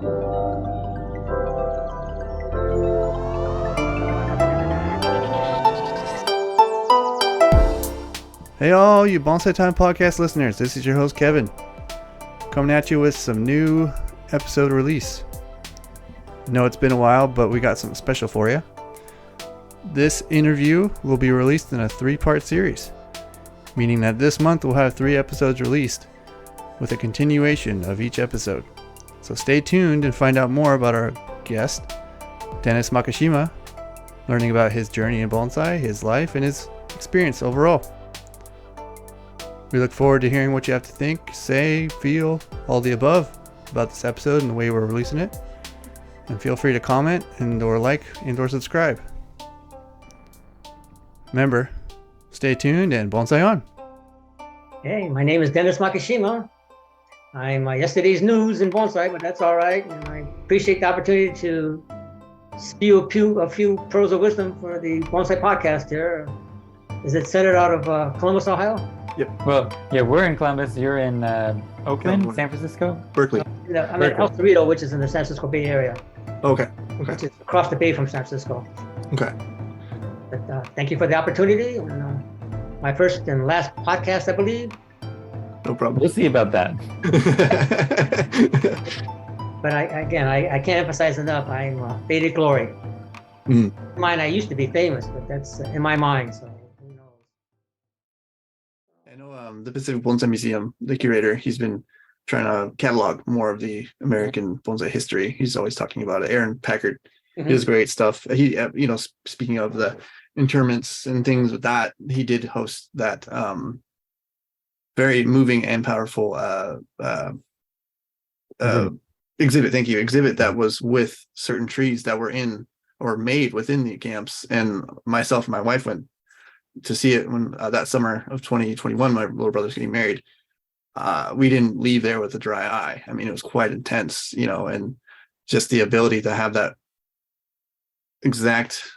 Hey all you Bonsai Time Podcast listeners, this is your host Kevin, coming at you with some new episode release. I know it's been a while, but we got something special for you. This interview will be released in a 3-part series, meaning that this month we'll have 3 episodes released with a continuation of each episode. So stay tuned and find out more about our guest, Dennis Makashima, learning about his journey in bonsai, his life, and his experience overall. We look forward to hearing what you have to think, say, feel, all the above about this episode and the way we're releasing it. And feel free to comment or like and or subscribe. Remember, stay tuned and bonsai on. Hey, my name is Dennis Makashima. I'm yesterday's news in bonsai, but that's all right. And I appreciate the opportunity to spew a few pearls of wisdom for the Bonsai Podcast here. Is it centered out of Columbus, Ohio? Yep. Well, yeah, we're in Columbus. You're in Oakland, San Francisco? Berkeley. I'm in El Cerrito, which is in the San Francisco Bay Area. Okay. Which is across the bay from San Francisco. Okay. But thank you for the opportunity. My first and last podcast, I believe. No problem. We'll see about that. But I can't emphasize enough. I'm faded glory. Mm. In mine, I used to be famous, but that's in my mind. So who knows? I know the Pacific Bonsai Museum, the curator, he's been trying to catalog more of the American bonsai history. He's always talking about it. Aaron Packard, he does great stuff. He, speaking of the interments and things with that, he did host that very moving and powerful exhibit. Thank you. Exhibit that was with certain trees that were in or made within the camps. And myself and my wife went to see it when that summer of 2021, my little brother's getting married. We didn't leave there with a dry eye. I mean, it was quite intense, and just the ability to have that exact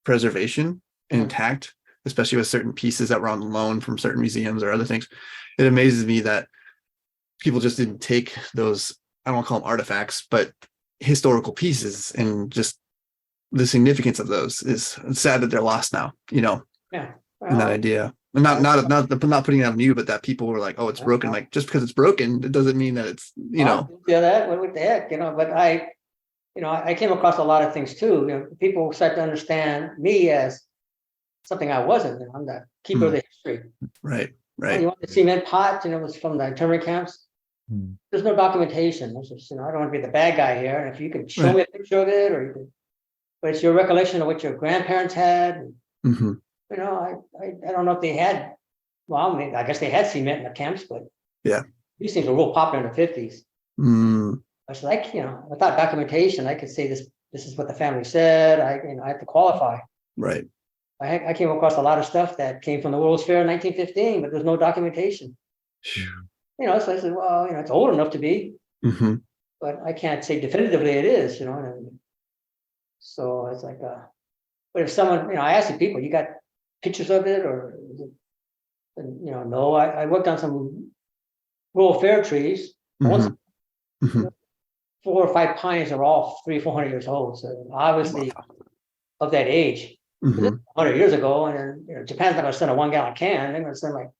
preservation intact, especially with certain pieces that were on loan from certain museums or other things. It amazes me that people just didn't take those, I don't want to call them artifacts, but historical pieces, and just the significance of those is sad that they're lost now, Yeah. Well, and that idea. And not putting it on you, but that people were like, oh, it's broken. Like, just because it's broken, it doesn't mean that it's, Yeah, that, what the heck, but I came across a lot of things too. People start to understand me as something I wasn't. I'm the keeper of the history. Right. You want the cement pot, it was from the internment camps. There's no documentation. There's just, I don't want to be the bad guy here. And if you can show me a picture of it, but it's your recollection of what your grandparents had. I don't know if they had, well, I guess they had cement in the camps, but these things were real popular in the 50s. It's like, without documentation, I could say this is what the family said. I have to qualify. Right. I came across a lot of stuff that came from the World's Fair in 1915, but there's no documentation. So I said, well, it's old enough to be, but I can't say definitively it is, So it's like, but if someone, I asked the people, you got pictures of it, or, no, I worked on some World Fair trees. 4 or 5 pines are all 300-400 years old. So obviously of that age, 100 years ago, and then Japan's not going to send a 1-gallon can. They're going to send like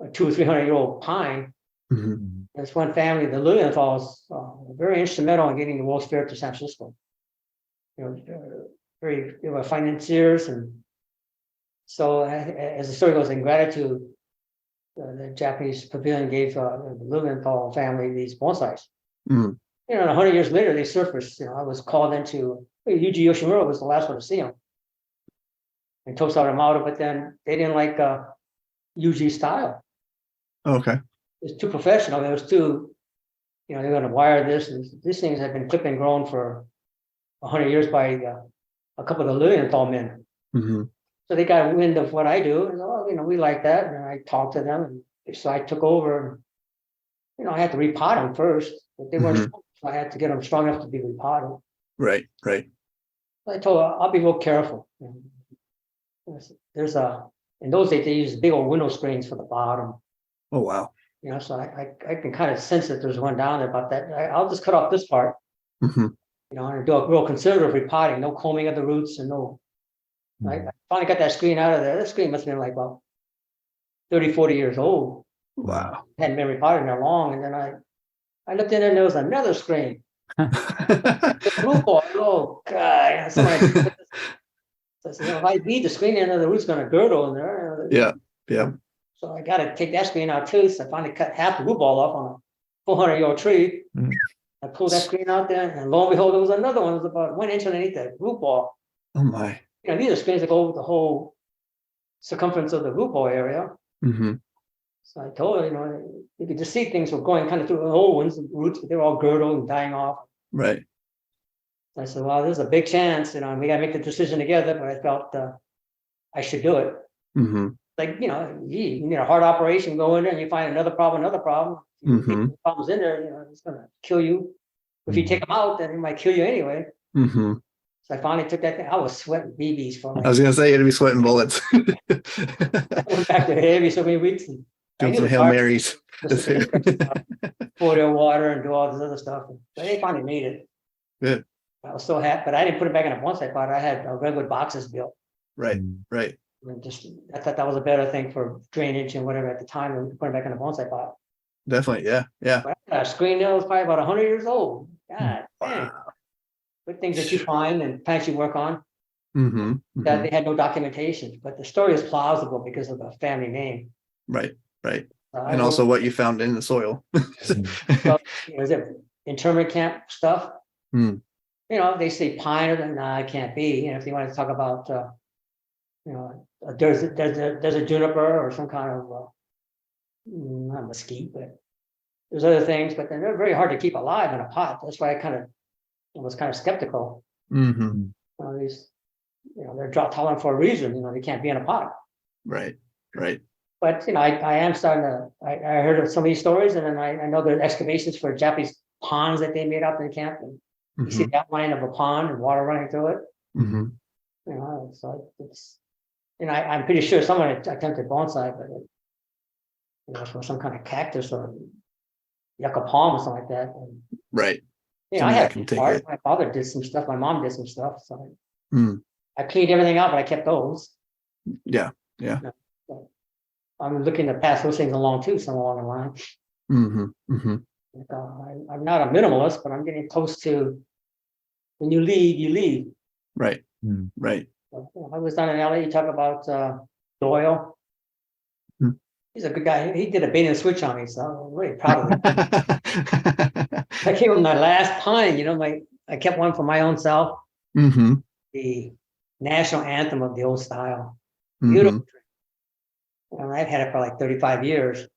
a 200 or 300-year-old pine. There's one family, the Lilienthal's, very instrumental in getting the World's Fair to San Francisco. They were financiers, and so as the story goes, in gratitude, the Japanese pavilion gave the Lilienthal family these bonsais. 100 years later, they surfaced. I was called into, Yuji Yoshimura was the last one to see them, and Tosawa Yamato, but then they didn't like Yuji's style. Okay. It's too professional. It was too, they're going to wire this, and these things have been clipped and grown for 100 years by a couple of the Lilienthal men. So they got wind of what I do, and we like that. And I talked to them, and so I took over. And, I had to repot them first, but they weren't strong, so I had to get them strong enough to be repotted. Right. I told her I'll be real careful. There's in those days they used big old window screens for the bottom. Oh wow. So I can kind of sense that there's one down there about that. I'll just cut off this part, Mhm. And do a real conservative repotting, no combing of the roots and no. I finally got that screen out of there. That screen must have been like about 30, 40 years old. Wow. Hadn't been repotted in there long. And then I looked in there and there was another screen. The root ball. Oh, God. So I said, if I beat the screen in there, the root's going to girdle in there. Yeah. Yeah. So I got to take that screen out too. So I finally cut half the root ball off on a 400-year-old tree. I pulled that screen out there, and lo and behold, there was another one. It was about 1 inch underneath the root ball. Oh my. These are screens that go over the whole circumference of the root ball area. Mm-hmm. So I told her, you could just see things were going kind of through the old ones, the roots, but they were all girdled and dying off. Right. I said, well, there's a big chance, we got to make the decision together, but I felt I should do it. Mm-hmm. Like, you need a heart operation, go in there and you find another problem. Mm-hmm. Problems in there, it's going to kill you. If you take them out, then it might kill you anyway. Mm-hmm. So I finally took that thing. I was sweating BBs for I was going to say, you'd be sweating bullets. I went back to heavy so many weeks. And Doing some Hail Marys. Pour their water and do all this other stuff. But they finally made it. Good. I was so happy, but I didn't put it back in a bonsai pot. I had redwood boxes built. Right. Right. And I thought that was a better thing for drainage and whatever at the time than putting it back in a bonsai pot. Definitely. Yeah. Yeah. But a screen nail was probably about 100 years old. God damn. Good things that you find and plants you work on. Mm-hmm. That they had no documentation, but the story is plausible because of the family name. Right. Right. And also what you found in the soil. Well, is it internment camp stuff? Mm. They say pine, or no, it can't be. If you want to talk about, there's a juniper or some kind of not mesquite, but there's other things. But they're very hard to keep alive in a pot. That's why I was kind of skeptical. Mm-hmm. They're drought tolerant for a reason. They can't be in a pot. Right. Right. But I am starting to. I heard of some of these stories, and then I know there are excavations for Japanese ponds that they made up in camp, and you see the outline of a pond and water running through it. Mm-hmm. So it's. I'm pretty sure someone attempted bonsai, but for some kind of cactus or yucca palm or something like that. And, right. I had art. My father did some stuff. My mom did some stuff. So I cleaned everything out, but I kept those. Yeah. Yeah. I'm looking to pass those things along too, somewhere along the line. Mm-hmm. Mm-hmm. I'm not a minimalist, but I'm getting close to when you leave, you leave. Right. Right. I was down in LA. You talk about Doyle. He's a good guy. He did a bait and switch on me, so I'm really proud of him. I gave him my last pine. I kept one for my own self. Mm-hmm. The national anthem of the old style. Mm-hmm. Beautiful. And I've had it for like 35 years.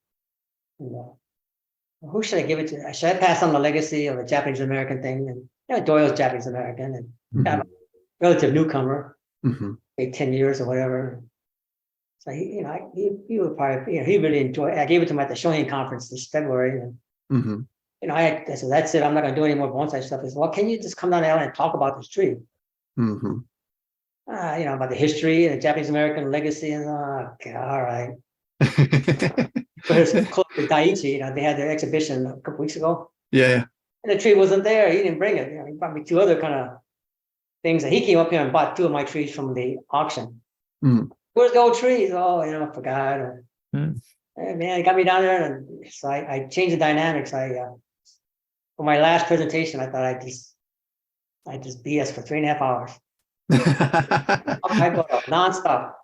Who should I give it to? Should I pass on the legacy of a Japanese American thing? And Doyle's Japanese American and I'm a relative newcomer, 10 years or whatever. So he would probably, he really enjoyed. I gave it to him at the Shonin conference this February, and I said, that's it. I'm not going to do any more bonsai stuff. He said, well, can you just come down to LA and talk about this tree? Mm-hmm. About the history and the Japanese American legacy, and all right. But it's close to Daiichi. They had their exhibition a couple weeks ago. Yeah. And the tree wasn't there. He didn't bring it. He brought me two other kind of things. He came up here and bought two of my trees from the auction. Where's the old trees? Oh, I forgot. Hey, man, he got me down there, and so I changed the dynamics. For my last presentation, I thought I just BS for 3.5 hours. I go nonstop.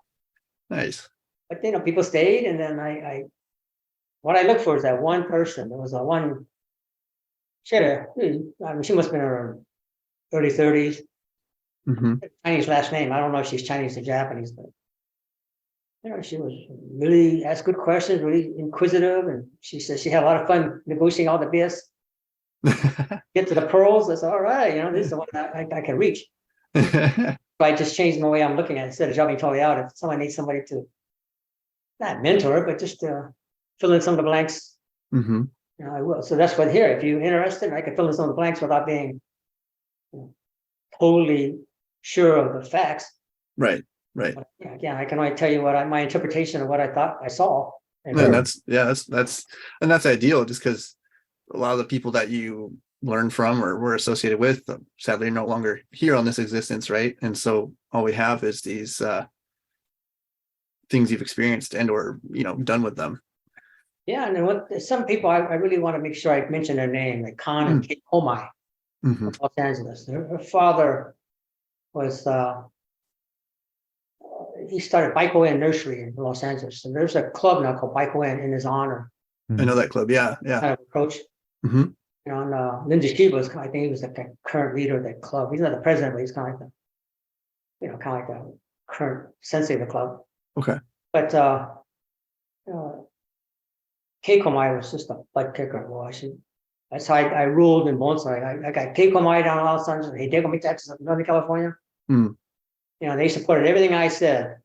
Nice. But people stayed, and then what I look for is that one person. There was a one. She must have been in her early 30s. Chinese last name. I don't know if she's Chinese or Japanese, but she was really asked good questions, really inquisitive, and she said she had a lot of fun negotiating all the BS. Get to the pearls. That's all right. This is the one I can reach. I just changed the way I'm looking at it. Instead of jumping totally out, if someone needs somebody to not mentor, but just to fill in some of the blanks, I will. So that's what here. If you're interested, I can fill in some of the blanks without being totally sure of the facts. Right. Right. But, again, I can only tell you what my interpretation of what I thought I saw And And that's ideal, just because a lot of the people that you learn from or were associated with, sadly, are no longer here on this existence, right? And so all we have is these things you've experienced and or done with them. yeah, and then some people I really want to make sure I mention their name, like Khan and Kate Homai Mhm. of Los Angeles. Her father was he started Bikoen Nursery in Los Angeles. And there's a club now called Bikoen in his honor. I know that club. Yeah. Kind of approach. Mhm. You know, and Linda Shiba was, I think he was the current leader of that club. He's not the president, but he's kind of like the current sensei of the club. Okay. But Keiko Mai was just a butt kicker. Boy, that's how I ruled in bonsai. I got Keiko Mai down in Los Angeles, Hideko Texas, Northern California. Mm. You know, they supported everything I said.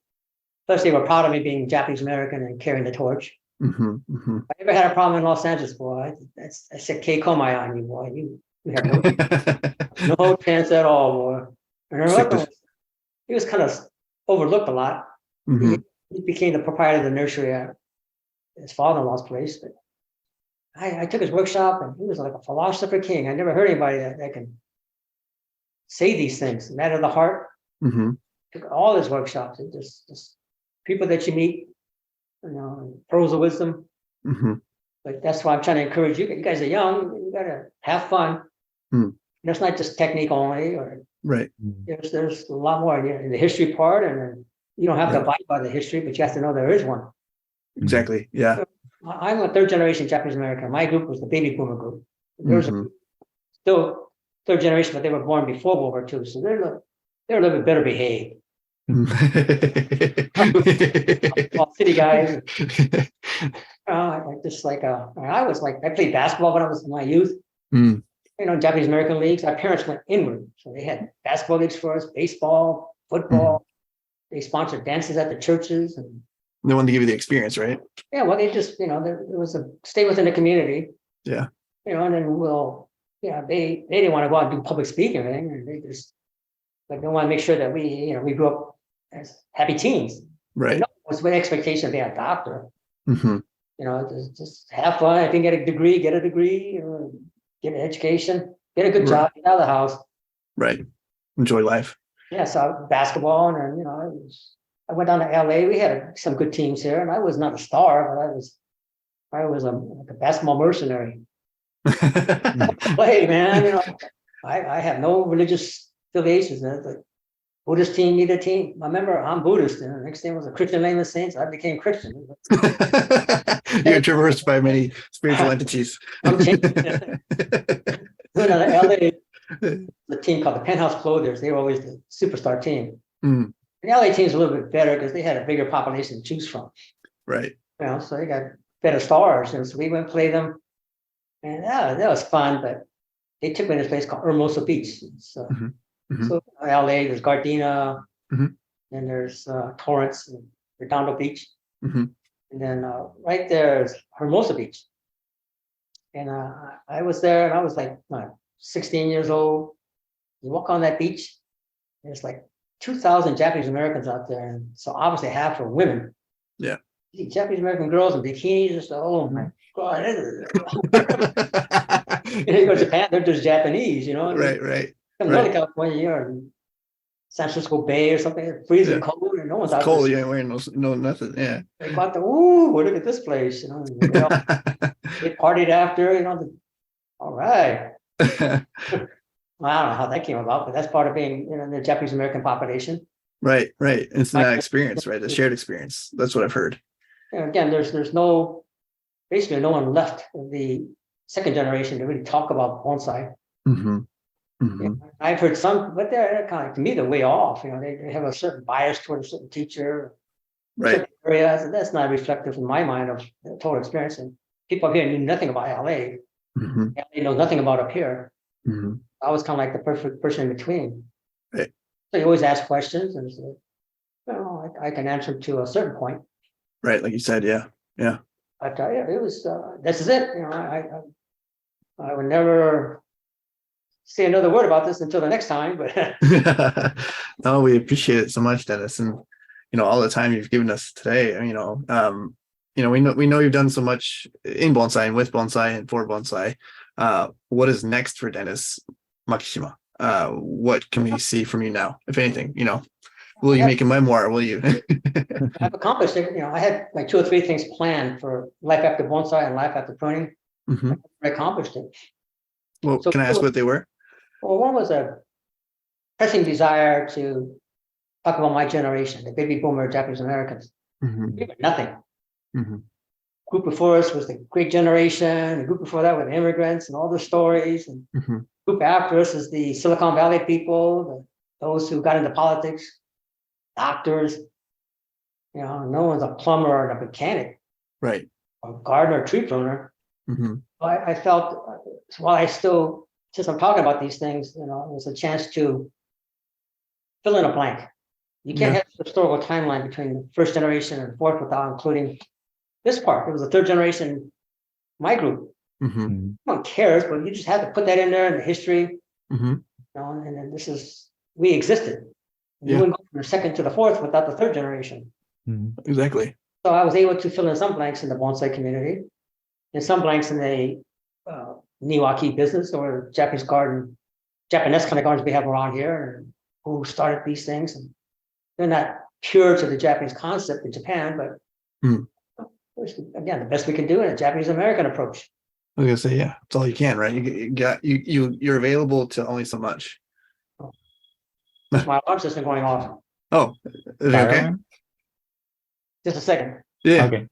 Plus, they were proud of me being Japanese American and carrying the torch. Mm-hmm, mm-hmm. I never had a problem in Los Angeles, boy. I said Keiko Mai on you, boy. You have no chance at all, boy. And her husband he was kind of overlooked a lot. Mm-hmm. He became the proprietor of the nursery at his father-in-law's place. But I took his workshop, and he was like a philosopher king. I never heard anybody that can say these things. Matter of the heart. Mm-hmm. Took all his workshops. It just people that you meet, pearls of wisdom. Mm-hmm. But that's why I'm trying to encourage you. You guys are young. You gotta have fun. Mm. It's not just technique only, or right. There's a lot more in the history part, and then you don't have to abide by the history, but you have to know there is one. Exactly. Yeah. So, I'm a third generation Japanese American. My group was the baby boomer group. There's still third generation, but they were born before World War II, so they're a little bit better behaved. All city guys. I played basketball when I was in my youth. Mm. Japanese American leagues. Our parents went inward, so they had basketball leagues for us, baseball, football. They sponsored dances at the churches, and they wanted to give you the experience, right? Yeah, well, they just there was a stay within the community. Yeah. And then they didn't want to go out and do public speaking or anything, and they just they want to make sure that we grew up as happy teens. Right. What's with expectation of being a doctor? Mm-hmm. Just have fun. I think get a degree, get an education, get a good job, get out of the house. Right. Enjoy life. Yeah. So basketball, and I went down to LA. We had some good teams here, and I was not a star, but I was a basketball mercenary. Play, man. I have no religious affiliations. The Buddhist team need a team. I remember I'm Buddhist, and the next thing was a Christian Name of Saints. I became Christian. You're traversed by many spiritual entities. I'm changing. LA, the team called the Penthouse Clothers. They were always the superstar team. Mm. The LA team's a little bit better because they had a bigger population to choose from. Right. So they got better stars, and so we went and play them, and that was fun. But they took me to this place called Hermosa Beach. So, so LA, there's Gardena, and there's Torrance and Redondo Beach, and then right there is Hermosa Beach. And I was there, and I was like 16 years old. You walk on that beach, there's like 2,000 Japanese Americans out there, and so obviously half are women. Yeah. Japanese American girls in bikinis, just oh my god! You go to Japan, they're just Japanese, Right. Come to California, you're in San Francisco Bay or something, freezing cold, and no one's out cold. there. You ain't wearing no nothing. Yeah. They got look at this place, They partied after, all right. I don't know how that came about, but that's part of being, the Japanese American population. Right. It's that experience, right? The shared experience. That's what I've heard. Again, there's basically no one left of the second generation to really talk about bonsai. I've heard some, but they're kind of, to me, they're way off. They have a certain bias toward a certain teacher, right? Areas, and that's not reflective in my mind of the total experience. And people up here knew nothing about LA. They know nothing about up here. I was kind of like the perfect person in between. Right. So you always ask questions, and so, I can answer to a certain point. Right, like you said, yeah. But it was. This is it. I would never say another word about this until the next time. But no, we appreciate it so much, Dennis, and all the time you've given us today. we know you've done so much in bonsai and with bonsai and for bonsai. What is next for Dennis Makashima? What can we see from you now, if anything? Will you make a memoir? Will you? I've accomplished it. I had like 2 or 3 things planned for life after bonsai and life after pruning. Mhm. I accomplished it. Well, So can I ask what they were? Well, one was a pressing desire to talk about my generation, the baby boomer Japanese Americans. Mhm. We were nothing. Mhm. Group before us was the great generation. The group before that were the immigrants and all the stories. And Mhm. group after us is the Silicon Valley people, those who got into politics, doctors. No one's a plumber or a mechanic Right. or gardener or tree pruner. Mhm. I felt while I still, since I'm talking about these things, it was a chance to fill in a blank. You can't Yeah. have a historical timeline between the first generation and the fourth without including this part. It was the third generation, my group. Mhm. No one cares, but you just have to put that in there in the history. Mhm. And then we existed. You Yeah. wouldn't go from the second to the fourth without the third generation. Exactly. So I was able to fill in some blanks in the bonsai community and some blanks in the Niwaki business or Japanese kind of gardens we have around here, and who started these things. And they're not pure to the Japanese concept in Japan, but again, the best we can do in a Japanese American approach. I was gonna say, yeah, it's all you can, right? You're available to only so much. My alarm system going off. Oh, is it Fire okay? alarm? Just a second. Yeah. Okay.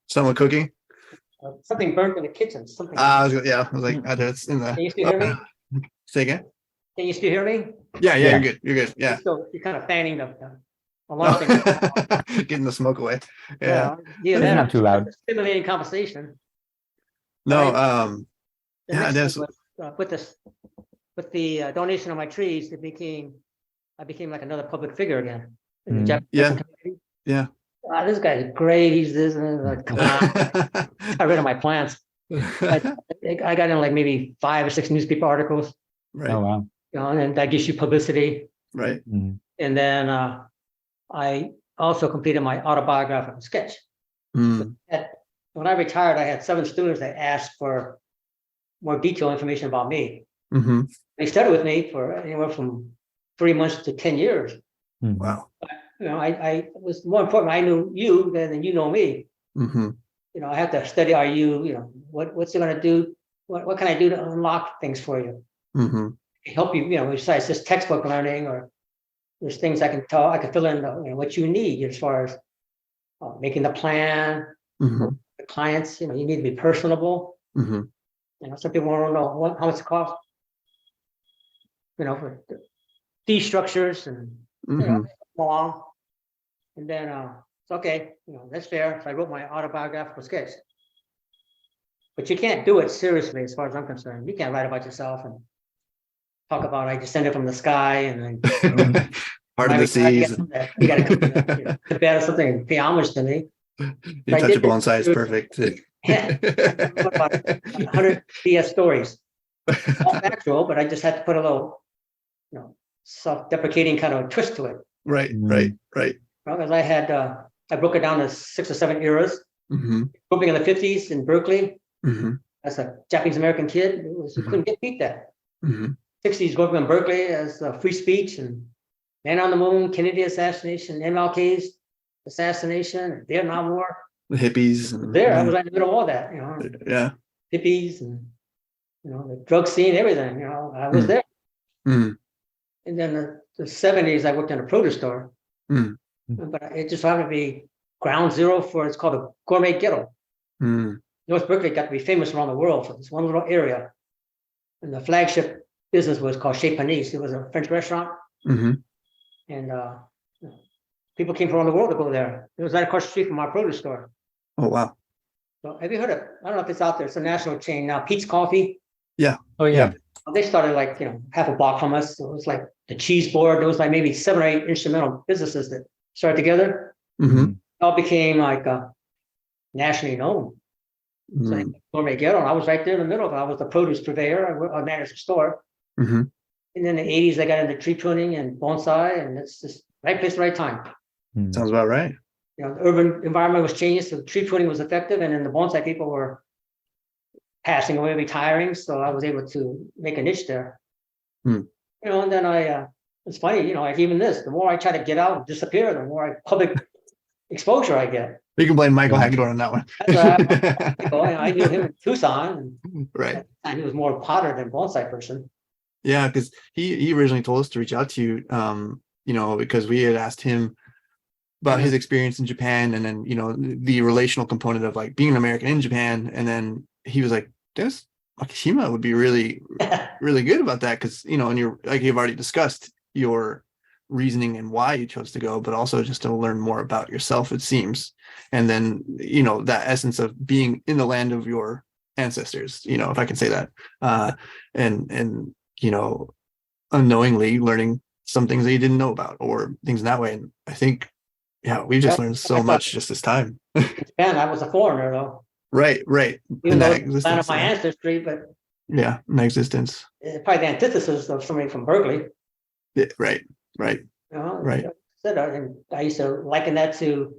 Someone cooking? Something burnt in the kitchen. Something. I was like, it's in Can you still hear me? Say again? Can you still hear me? Yeah, Yeah. you're good. You're good. Yeah. You're kind of fanning the alarm thing. Getting the smoke away. Yeah. Yeah, It's not too loud. Stimulating conversation. No, The yeah, next Dennis. thing was, with the donation of my trees, I became like another public figure again. In the Japanese Yeah. community. Yeah. This guy's great. He's this, and like, come on. I got rid of my plants. I got in like maybe 5 or 6 newspaper articles. Right. Oh wow. And then that gives you publicity. Right. And then I also completed my autobiographical sketch. Mm. When I retired, I had 7 students that asked for more detailed information about me. Mm-hmm. They studied with me for anywhere from 3 months to 10 years. Wow. I was more important. I knew you than you know me. Mm-hmm. I have to study. Are you, what's it going to do? What can I do to unlock things for you? Mm-hmm. Help you, besides just textbook learning, or there's things I can fill in, what you need as far as making the plan. Mm-hmm. The clients, you need to be personable. Mm-hmm. Some people want to know how much it costs. For fee structures and along. And then it's okay, that's fair. So I wrote my autobiographical sketch. But you can't do it seriously as far as I'm concerned. You can't write about yourself and talk about I descended from the sky and then part of the seas. You got to come to bed or something and pay homage to me. You touch a bonsai is perfect. Yeah, 100 BS stories. All factual, but I just had to put a little, self-deprecating kind of twist to it. Right. Because I broke it down to 6 or 7 eras. Mm-hmm. Grouping in the 50s in Berkeley. Mm-hmm. As a Japanese American kid, you couldn't get beat that. Mm-hmm. 60s growing up in Berkeley as free speech and Man on the Moon, Kennedy assassination, MLK's assassination, Vietnam War. The hippies. I was right in the middle of all that, Yeah. hippies and the drug scene, everything. I was there. Mm. And then the 70s, I worked in a produce store, but it just happened to be ground zero for it's called a gourmet ghetto. North Berkeley got to be famous around the world for this one little area, and the flagship business was called Chez Panisse. It was a French restaurant, and people came from around the world to go there. It was right across the street from our produce store. Oh wow! So have you heard of? I don't know if it's out there. It's a national chain now. Pete's Coffee. Yeah. Oh yeah. They started like half a block from us. It was like the cheese board. There was like maybe 7 or 8 instrumental businesses that started together. Mm-hmm. It all became like nationally known. So gourmet ghetto. And I was right there in the middle of it. I was the produce purveyor. I managed the store. Mm-hmm. And then in the 80s, I got into tree pruning and bonsai, and it's just right place, right time. Sounds about right. You know, the urban environment was changed, so tree pruning was effective, and then the bonsai people were passing away, retiring, so I was able to make a niche there. Hmm. You know, and then it's funny, you know, like even this, the more I try to get out and disappear, the more public exposure I get. You can blame Michael Hagedorn on that one. That's I knew him in Tucson, and Right. he was more a potter than bonsai person. Yeah, because he originally told us to reach out to you, you know, because we had asked him about his experience in Japan, and then, you know, the relational component of like being an American in Japan. And then he was like, Dennis Makashima would be really, really good about that. Cause, you know, and you're like, you've already discussed your reasoning and why you chose to go, but also just to learn more about yourself, it seems. And then, you know, that essence of being in the land of your ancestors, you know, if I can say that, and, you know, unknowingly learning some things that you didn't know about or things in that way. And I think, yeah, we've just learned so much just this time. Japan, I was a foreigner though. Right. Even though it's land of my ancestry, but yeah, my existence. It's probably the antithesis of somebody from Berkeley. Yeah, right. You know, Right. And I used to liken that to,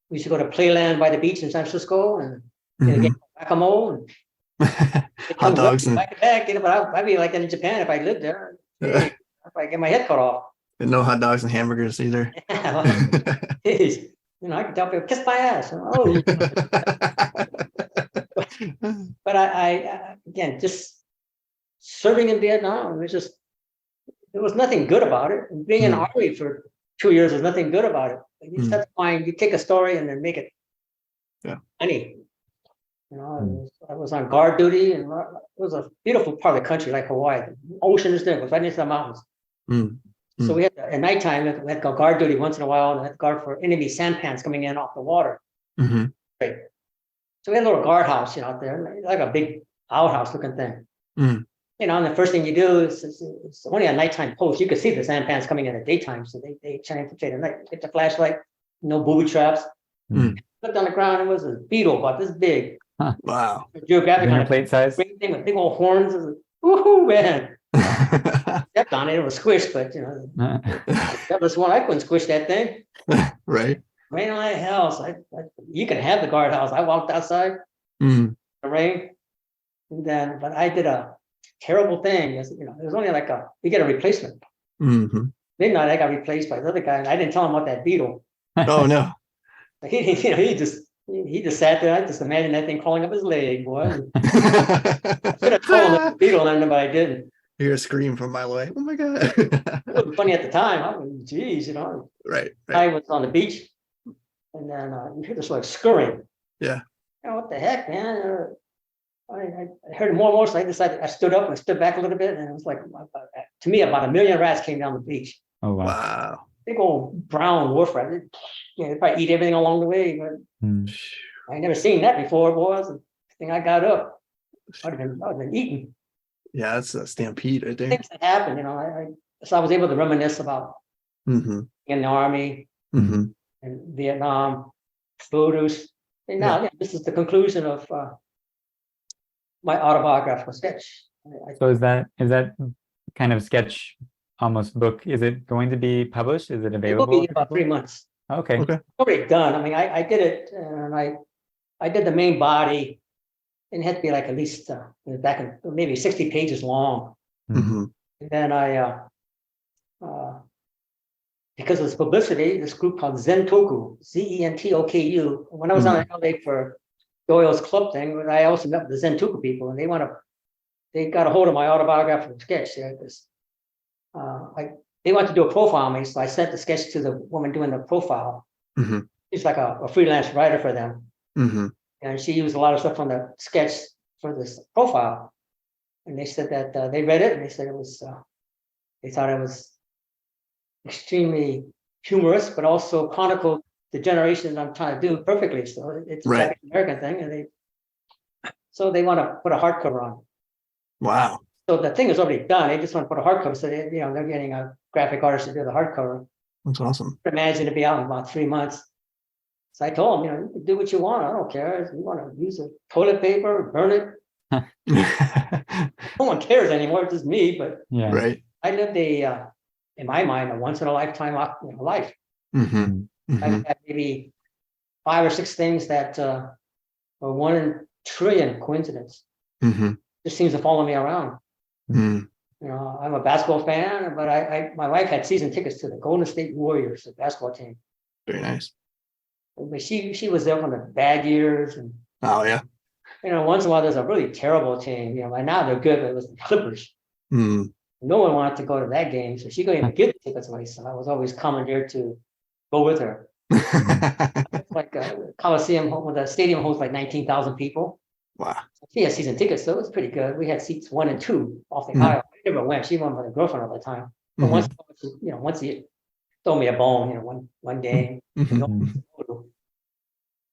we used to go to Playland by the beach in San Francisco and get whack-a-mole and hot dogs and back, you know, but I'd be like that in Japan if I lived there. If I get my head cut off. and no hot dogs and hamburgers either. Geez, you know, I could tell people, kiss my ass. Oh, but I again, just serving in Vietnam, there was nothing good about it. And being in the Army for 2 years, there's nothing good about it. You just have to find, you take a story and then make it funny. You know, I was on guard duty, and it was a beautiful part of the country, like Hawaii. The ocean is there, it was right into the mountains. So we had at nighttime, we had to go guard duty once in a while, and we had to guard for enemy sampans coming in off the water. Right. So we had a little guardhouse, you know, out there, like a big outhouse looking thing. You know, and the first thing you do is it's only a nighttime post. You could see the sampans coming in at daytime, so they try to infiltrate at night. Get the flashlight, no booby traps. Looked on the ground, it was a beetle about this big. Wow. Geographic Dinner plate size. big thing with big old horns. Woohoo, man. Stepped on it, it was squished, but you know, that was one I couldn't squish that thing. Right. Rain on my house. You can have the guardhouse. I walked outside the rain, and then, but I did a terrible thing. You know, it was only like you get a replacement. Midnight, I got replaced by the other guy, and I didn't tell him about that beetle. Oh no. He just sat there. I just imagined that thing crawling up his leg, boy. I should have told him that the beetle, but I didn't. You hear a scream from a mile away. Oh my God. It was funny at the time. I was, geez, you know. Right. I was on the beach, and then you hear this like scurrying. Yeah. You know, what the heck, man? I heard more and more, so I decided, I stood up and stood back a little bit, and it was like, to me, about 1 million rats came down the beach. Oh wow. Wow. Big old brown wolf rat. They probably eat everything along the way, but I never seen that before, boys. The thing I got up, I'd have been eaten. Yeah, that's a stampede right there. Things that happen, you know. So I was able to reminisce about in the Army and Vietnam, photos. And now this is the conclusion of my autobiographical sketch. So is that kind of sketch almost book? Is it going to be published? Is it available? It will be in about 3 months. Okay. Okay. Already done. I mean, I did it, and I did the main body, and it had to be like at least back in maybe 60 pages long. And then because of this publicity, this group called Zentoku, Zentoku. When I was on LA for Doyle's club thing, I also met with the Zentoku people, and they got a hold of my autobiographical sketch. They wanted to do a profile on me, so I sent the sketch to the woman doing the profile. She's like a freelance writer for them, and she used a lot of stuff from the sketch for this profile. And they said that they read it, and they said it was. They thought it was extremely humorous, but also chronicled the generation I'm trying to do perfectly. So it's a Japanese American thing, and they want to put a hardcover on. Wow. So the thing is already done. They just want to put a hardcover. So they're getting a graphic artist to do the hardcover. That's awesome. Imagine to be out in about 3 months. So I told them, you can do what you want. I don't care. If you want to use a toilet paper, burn it, No one cares anymore, it's just me, but Yeah. Right. I lived in my mind, a once in a lifetime life. Mm-hmm. I've had maybe 5 or 6 things that are 1 in a trillion coincidence. Mm-hmm. Just seems to follow me around. Mm. You know, I'm a basketball fan, but my wife had season tickets to the Golden State Warriors, the basketball team. Very nice. But she was there from the bad years, and Oh yeah. you know, once in a while there's a really terrible team. You know, by now they're good, but it was the Clippers. Mm. No one wanted to go to that game, so she couldn't even get the tickets away. So I was always commandeered to go with her. It's like a Coliseum, when the stadium holds like 19,000 people. Wow. She had season tickets, so it was pretty good. We had seats 1 and 2 off the aisle. I never went. She went with her girlfriend all the time. But once, you know, once you throw me a bone, you know, one game.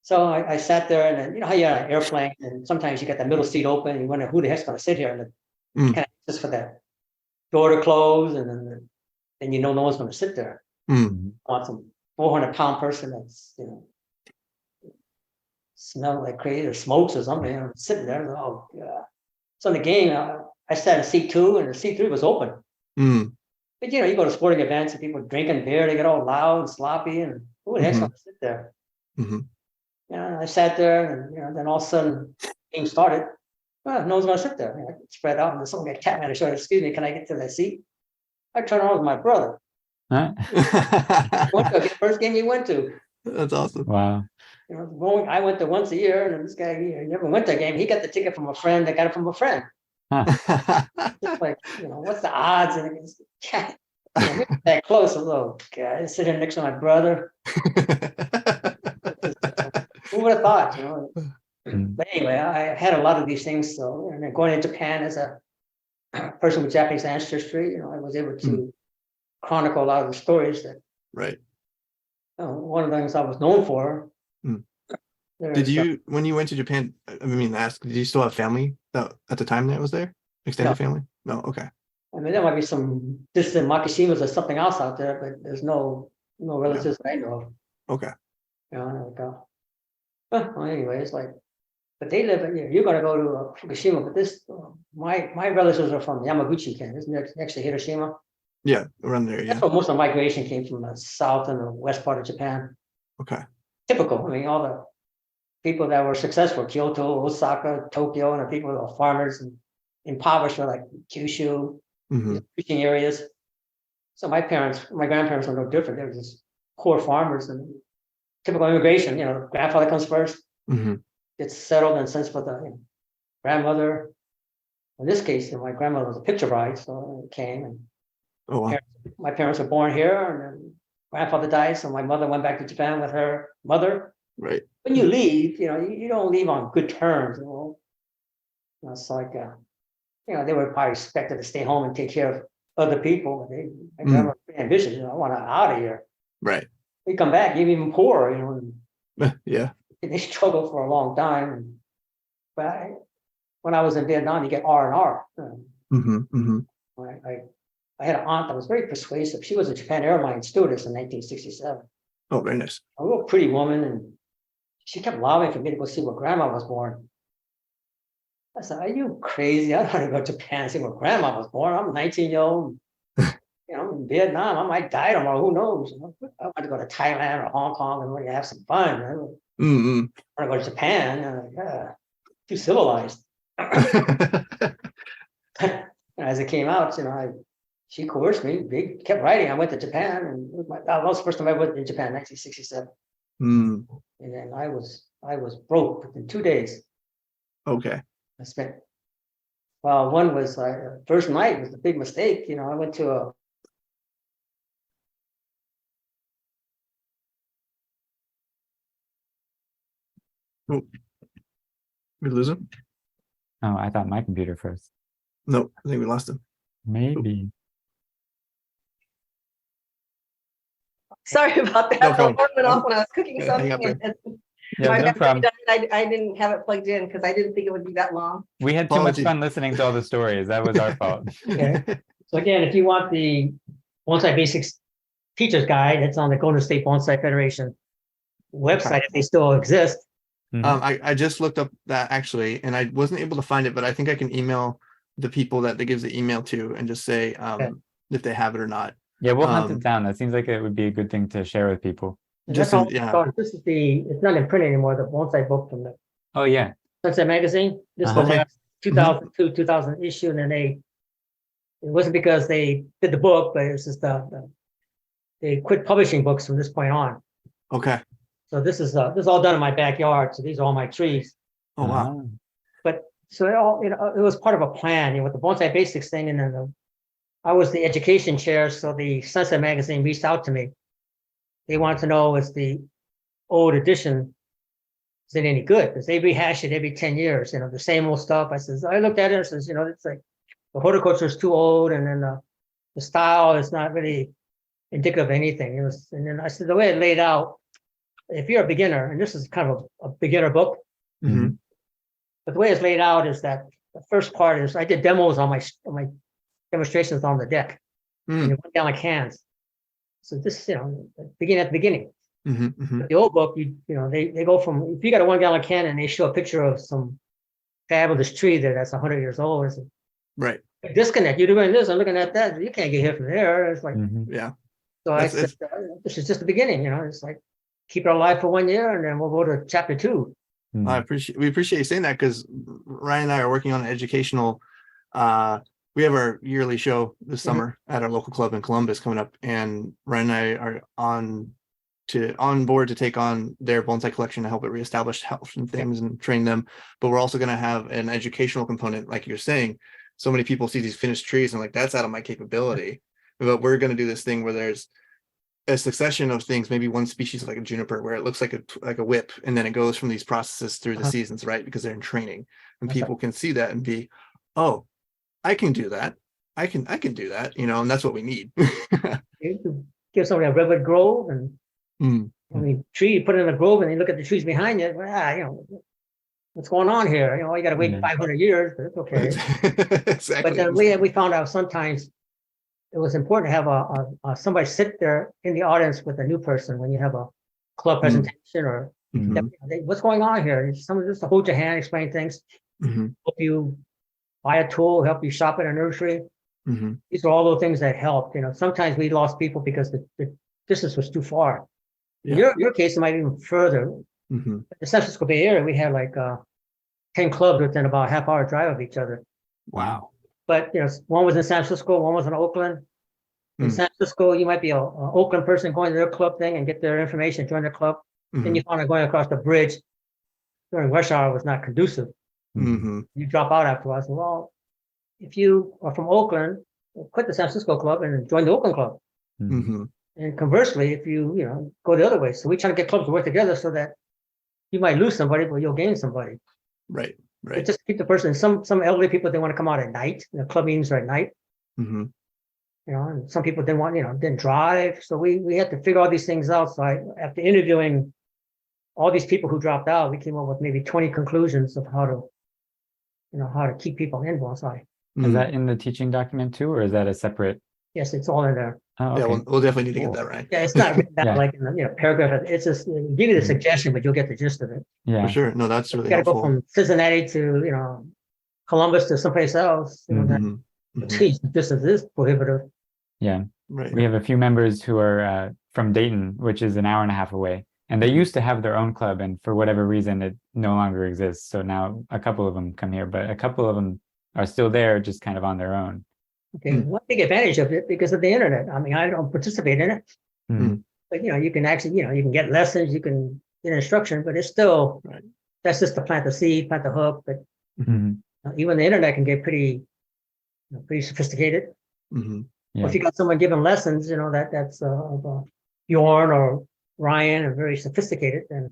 So I sat there, and then, you know how you're on an airplane, and sometimes you get the middle seat open, and you wonder who the heck's going to sit here, and kind of just for that door to close, and then you know no one's going to sit there. Want some 400-pound person that's, you know, smell like crazy or smokes or something, you know, sitting there. Oh God. So in the game, I sat in seat 2, and the seat 3 was open. But you know, you go to sporting events and people drinking beer, they get all loud and sloppy, and who the heck's going to sit there? You know, I sat there, and you know, then all of a sudden, the game started. Well, no one's going to sit there. You know, I spread out, and then someone got tapped me on the shoulder. Excuse me, can I get to that seat? I turned around with my brother. Huh? Went to the first game he went to. That's awesome. Wow. You know, I went to once a year, and this guy, he never went to a game. He got the ticket from a friend that got it from a friend. It's like, you know, what's the odds? And it's, yeah, you know, that close. Oh God, I sit here next to my brother. Who would have thought, you know? But anyway, I had a lot of these things. So, and then going to Japan as a person with Japanese ancestry, you know, I was able to chronicle a lot of the stories that. Right. One of the things I was known for. Did you, when you went to Japan, I mean, did you still have family that at the time that was there? Extended family? No, okay. I mean, there might be some distant Makashimas or something else out there, but there's no relatives that I know of. Okay. You know, well, anyway, it's like, but they live, you know, you're going to go to Fukushima, but this, my relatives are from Yamaguchi, Ken, isn't it next to Hiroshima? Yeah, around there, yeah. That's where most of the migration came from, the south and the west part of Japan. Okay. Typical. I mean, all the people that were successful, Kyoto, Osaka, Tokyo, and the people that were farmers and impoverished were like Kyushu, preaching areas. So my grandparents were no different. They were just poor farmers and typical immigration. You know, grandfather comes first, gets settled, and sends for the grandmother. In this case, you know, my grandmother was a picture bride, so it came. And my parents were born here, and then grandfather died, so my mother went back to Japan with her mother. Right. When you leave, you know, you don't leave on good terms. You know, it's like, you know, they were probably expected to stay home and take care of other people. My grandma was pretty ambitious. You know, I want out of here. Right. We come back, you're even poorer. You know. Yeah. They struggled for a long time. But when I was in Vietnam, you get R&R. I had an aunt that was very persuasive. She was a Japan Airlines stewardess in 1967. Oh, very nice. A real pretty woman, and she kept lobbying for me to go see where grandma was born. I said, "Are you crazy? I don't want to go to Japan and see where grandma was born. I'm 19-year-old. You know, in Vietnam, I might die tomorrow. Who knows? You know, I want to go to Thailand or Hong Kong and really have some fun. I want to go to Japan. Too civilized." As it came out, you know, she coerced me. They kept writing. I went to Japan, and that was the first time I went to Japan, 1967. And then I was broke within 2 days. Okay. I spent. Well, one was first night was a big mistake. You know, I went to a. Oh, we lose him? Oh, I thought my computer first. No, I think we lost him. Maybe. Sorry about that. No The problem. alarm went off when I was cooking Yeah, something. hang up And Yeah, my no battery problem. died. I didn't have it plugged in because I didn't think it would be that long. We had too much Apologies. fun listening to all the stories. That was our fault. Okay. So again, if you want the Bonsai Basics Teacher's Guide, it's on the Golden State Bonsai Federation website, if they still exist. Mhm. I just looked up that actually, and I wasn't able to find it, but I think I can email the people that they gives the email to and just say if they have it or not. Yeah, we'll hunt it Um, down. That seems like it would be a good thing to share with people. And just that's all. yeah. This is it's not in print anymore, the bonsai book from the Oh yeah. Bonsai magazine. This Uh-huh. goes Okay. back 2002, 2000 issue, and then it wasn't because they did the book, but it's just they quit publishing books from this point on. Okay. So this is all done in my backyard. So these are all my trees. Oh wow. Ah. But so it all, it was part of a plan, with the Bonsai Basics thing, and then I was the education chair, so the Sunset magazine reached out to me. They wanted to know is the old edition, is it any good? Because they rehash it every 10 years, the same old stuff. I looked at it and says, it's like the horticulture is too old, and then the style is not really indicative of anything. And then I said, the way it laid out, if you're a beginner, and this is kind of a beginner book, Mhm. but the way it's laid out is that the first part is I did demos on my demonstrations on the deck, Mm. and it went down like hands. So this, begin at the beginning. Mhm. Mhm. The old book, they go from, if you got a 1 gallon can and they show a picture of some fabulous tree that's 100 years old, it's Right. a disconnect. You're doing this, I'm looking at that. You can't get here from there. It's like, Mhm. Yeah. so I That's- said, this is just the beginning. It's like keep it alive for 1 year, and then we'll go to chapter 2. Mhm. We appreciate you saying that, because Ryan and I are working on an educational. We have our yearly show this summer at our local club in Columbus coming up, and Ryan and I are on board to take on their bonsai collection to help it reestablish health and things and train them. But we're also going to have an educational component, like you're saying. So many people see these finished trees and like, that's out of my capability. But we're going to do this thing where there's a succession of things, maybe one species like a juniper, where it looks like a whip, and then it goes from these processes through the seasons, right? Because they're in training, and That's people can see that and be, oh, I can do that. I can do that, and that's what we need. You could give somebody a redwood grove, and tree, you put it in a grove, and you look at the trees behind you. What's going on here? You got to wait 500 years, but it's okay. Exactly. But then we found out sometimes it was important to have somebody sit there in the audience with a new person when you have a club presentation or what's going on here. Someone just to hold your hand, explain things, help you buy a tool, help you shop at a nursery. These are all those things that helped. Sometimes we lost people because the distance was too far. In your case, it might be even further. In the San Francisco Bay Area, we had like 10 clubs within about a half-hour drive of each other. Wow. But one was in San Francisco, one was in Oakland. In San Francisco, you might be an Oakland person going to their club thing and get their information, join their club. Then you found out going across the bridge during rush hour was not conducive. You drop out after a while. So, well, if you are from Oakland, quit the San Francisco club and join the Oakland club. And conversely, if you go the other way. So we try to get clubs to work together so that you might lose somebody, but you'll gain somebody. Right. But just keep the person. Some elderly people, they want to come out at night. Club meetings are at night. And some people didn't drive. So we had to figure all these things out. So after interviewing all these people who dropped out, we came up with maybe 20 conclusions of how to keep people in bonsai. Is that in the teaching document too, or is that a separate? Yes, it's all in there. Oh, Yeah, okay. we'll definitely need to get that right. Yeah, it's not written down Yeah. like in the paragraph. It's just give you the suggestion, but you'll get the gist of it. Yeah. For sure. No, that's really You got to go helpful. from Cincinnati to Columbus to someplace else. Geez, the distance is prohibitive. Yeah. Right. We have a few members who are from Dayton, which is an hour and a half away. And they used to have their own club, and for whatever reason, it no longer exists. So now a couple of them come here, but a couple of them are still there, just kind of on their own. Okay, one big advantage of it because of the internet. I mean, I don't participate in it, but you can actually, you can get lessons, you can get instruction, but it's still that's just to plant the seed, plant the hook. But even the internet can get pretty sophisticated. Yeah. Or if you got someone giving lessons, that's Bjorn or Ryan are very sophisticated, and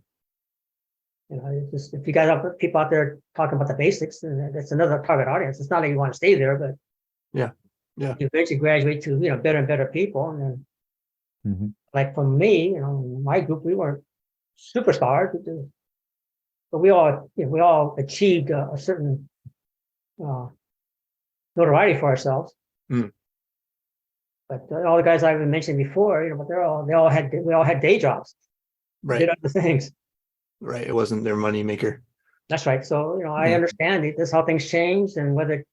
it's just if you got people out there talking about the basics, and that's another target audience. It's not that you want to stay there, but you eventually graduate to better and better people. And then, like for me, my group, we weren't superstars, but we all achieved a certain notoriety for ourselves. But all the guys I've mentioned before, but we all had day jobs, did other things. Right. It wasn't their money maker. That's right. So, I Yeah. understand this is how things change, and whether,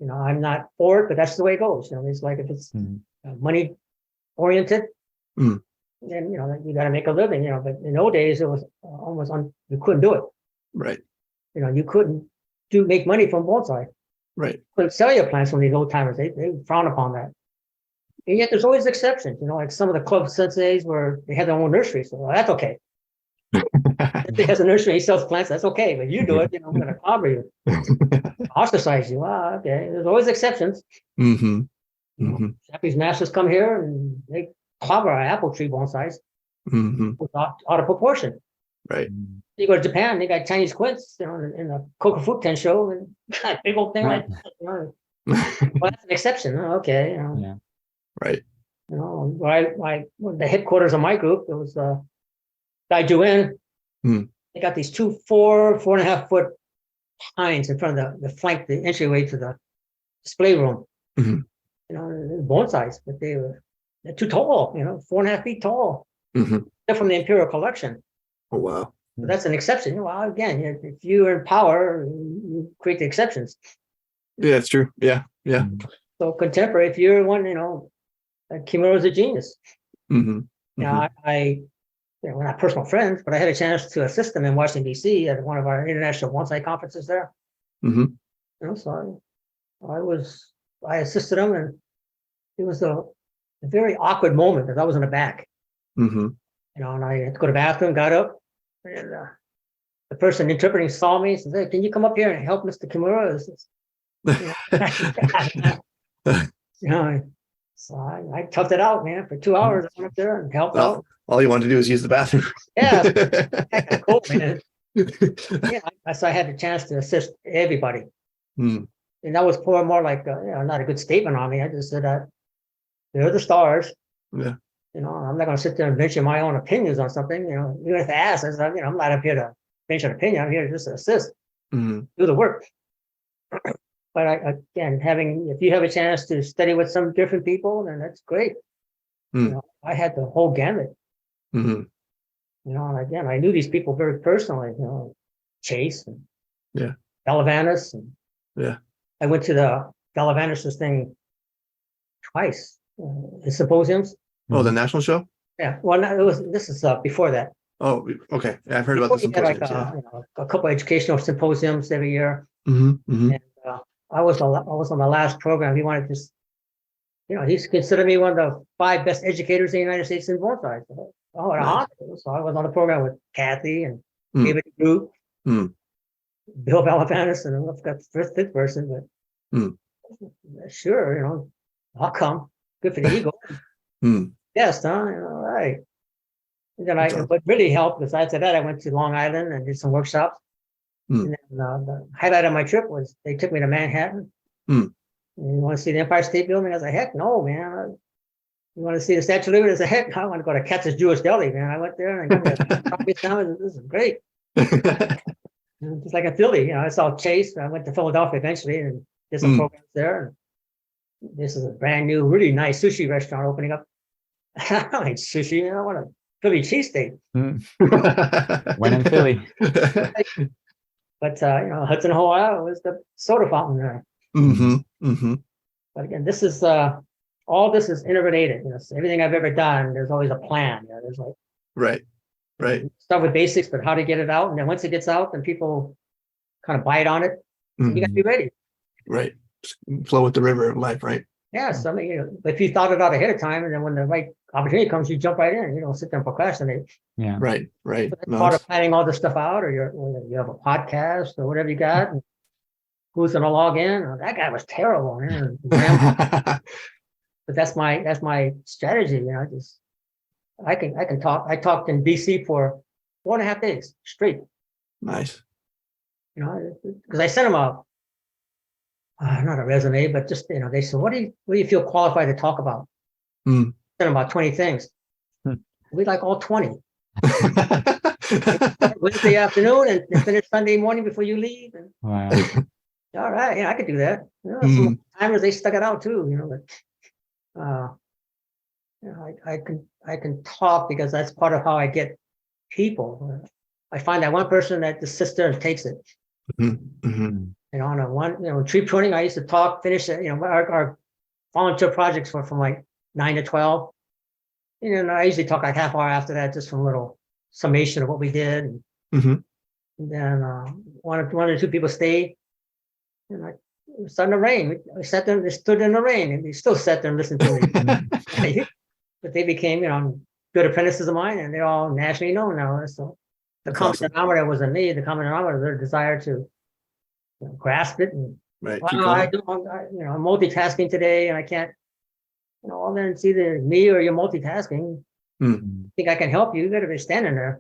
I'm not for it, but that's the way it goes. It's like if it's Mhm. money oriented, Mm. then, you got to make a living, but in those days it was almost you couldn't do it. Right. You couldn't make money from bonsai. Right. Couldn't sell your plants from these old timers. They frown upon that. And yet there's always exceptions, like some of the club senseis where they had their own nursery. So that's okay. If he has a nursery, he sells plants, that's okay. But you do it, I'm going to clobber you, ostracize you. Okay. There's always exceptions. Mm-hmm. Mm-hmm. Japanese masters come here and they clobber our apple tree bonsais Mm-hmm. out of proportion. Right. You go to Japan, they got Chinese quints, in the Coca Fruit Ten show, and big old thing like that. Well, that's an exception. Okay. Yeah. Right. The headquarters of my group, it was Dai Juin. They got these 4.5 foot pines in front of the flank, the entryway to the display room. Bonsais, but they're too tall, 4.5 feet tall. They're from the Imperial Collection. Oh, wow. But that's an exception. Well, again, if you're in power, you create the exceptions. Yeah, that's true. Yeah. Yeah. So contemporary, if you're one, Kimura's a genius. Mm-hmm. We're not personal friends, but I had a chance to assist them in Washington, D.C. at one of our international bonsai conferences there. So I assisted them, and it was a very awkward moment because I was in the back. And I had to go to the bathroom, got up, and the person interpreting saw me and said, "Hey, can you come up here and help Mr. Kimura?" So I toughed it out, man. For 2 hours, I went up there and helped out. All you wanted to do is use the bathroom. Yeah, cool, man. So I had the chance to assist everybody. And that was more like, not a good statement on me. I just said that they're the stars. Yeah. I'm not going to sit there and venture my own opinions on something. Even if they ask, I said, I'm not up here to venture an opinion. I'm here to just assist, do the work. But if you have a chance to study with some different people, then that's great. I had the whole gamut. And again, I knew these people very personally. Chase and Gallivanus, and I went to the Gallivanus' thing twice, his symposiums. Oh, the national show? Yeah. Well, this is before that. Oh, okay. Yeah, I've heard about the symposiums. A couple of educational symposiums every year. And I was on the last program. He wanted to, he's considered me one of the 5 best educators in the United States in bonsai. So I was on the program with Kathy and David Root, Bill Balafanis, and I forgot the fifth person, but sure, I'll come. Good for the ego. Yes, all right. And then what really helped was after that, I went to Long Island and did some workshops. And then the highlight of my trip was they took me to Manhattan. And you want to see the Empire State Building? I was like, heck no, man. You want to see the Statue of Liberty? I said, heck, I want to go to Katz's Jewish Deli, man. I went there and I got this is great. Just like in Philly, I saw Chase. I went to Philadelphia eventually and did some programs there. And this is a brand new, really nice sushi restaurant opening up. I don't like sushi. I want a Philly cheesesteak. When in Philly. But Hudson Hole was the soda fountain there. But again, this is all this is interrelated. So everything I've ever done, there's always a plan. There's like right. Start with basics, but how to get it out, and then once it gets out, then people kind of bite on it. You got to be ready. Right. Flow with the river of life. Right. Yeah. So if you thought it out ahead of time, and then when the right opportunity comes, you jump right in. You don't sit there and procrastinate. Yeah. Right. So that's part of planning all this stuff out, or you have a podcast or whatever you got. And who's going to log in? Oh, that guy was terrible, man. But that's my strategy. I can talk. I talked in DC for 4.5 days straight. Nice. Because I sent them not a resume, but just they said, what do you feel qualified to talk about? Sent them about 20 things. We like all 20. Wednesday afternoon and finish Sunday morning before you leave. And, Wow. All right, I could do that. Some timers they stuck it out too. But I can talk because that's part of how I get people. I find that one person that just sits there and takes it. You know, on a one, you know, tree pruning, I used to finish it, you know, our volunteer projects were from like 9 to 12. And I usually talk like half hour after that, just from a little summation of what we did. And then one or two people stayed, and it was starting to rain. I sat there, they stood in the rain, and they still sat there and listened to me. But they became, you know, good apprentices of mine, and they're all nationally known now. So the common denominator wasn't me. The common denominator was their desire to grasp it. And Right. I don't, you know, I'm multitasking today, and I can't. You know, well, then it's either me or you're multitasking. Think I can help you? You got to be standing there.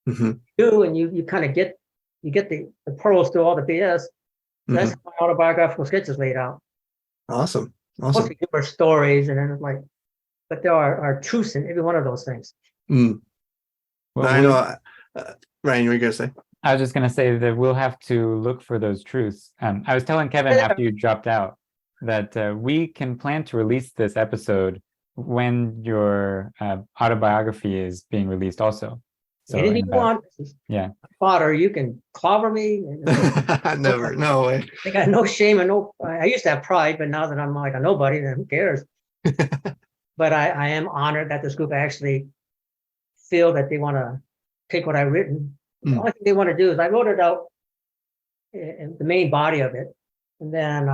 Do and you kind of get the pearls through all the BS. That's how my autobiographical sketch is laid out. Awesome. Mostly different stories, and then it's like, but there are truths in every one of those things. Well, I know, Ryan, you were gonna say? I was just gonna say that we'll have to look for those truths. I was telling Kevin after you dropped out that we can plan to release this episode when your autobiography is being released also. So anything you want. Yeah. Fodder, you can clobber me. Never, no way. I got no shame and no. I used to have pride, but now that I'm like a nobody, then who cares? But I am honored that this group actually feel that they want to take what I've written. The only thing they want to do is I wrote it out in the main body of it, and then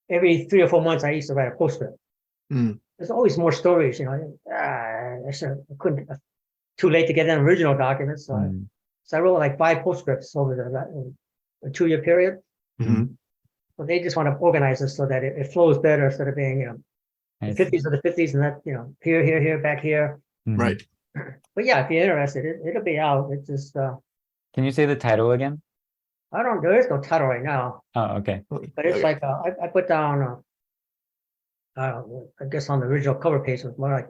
every 3 or 4 months I used to write a postscript. There's always more stories, you know. I couldn't. Too late to get an original document, so I wrote like 5 postscripts over a 2-year period. So they just want to organize it so that it flows better instead of being, you know, the 50s are the 50s, and that, you know, here, back here. Right. But yeah, if you're interested, it'll be out. It's just. Can you say the title again? There is no title right now. Oh, okay. But it's like I put down. I guess on the original cover page was more like,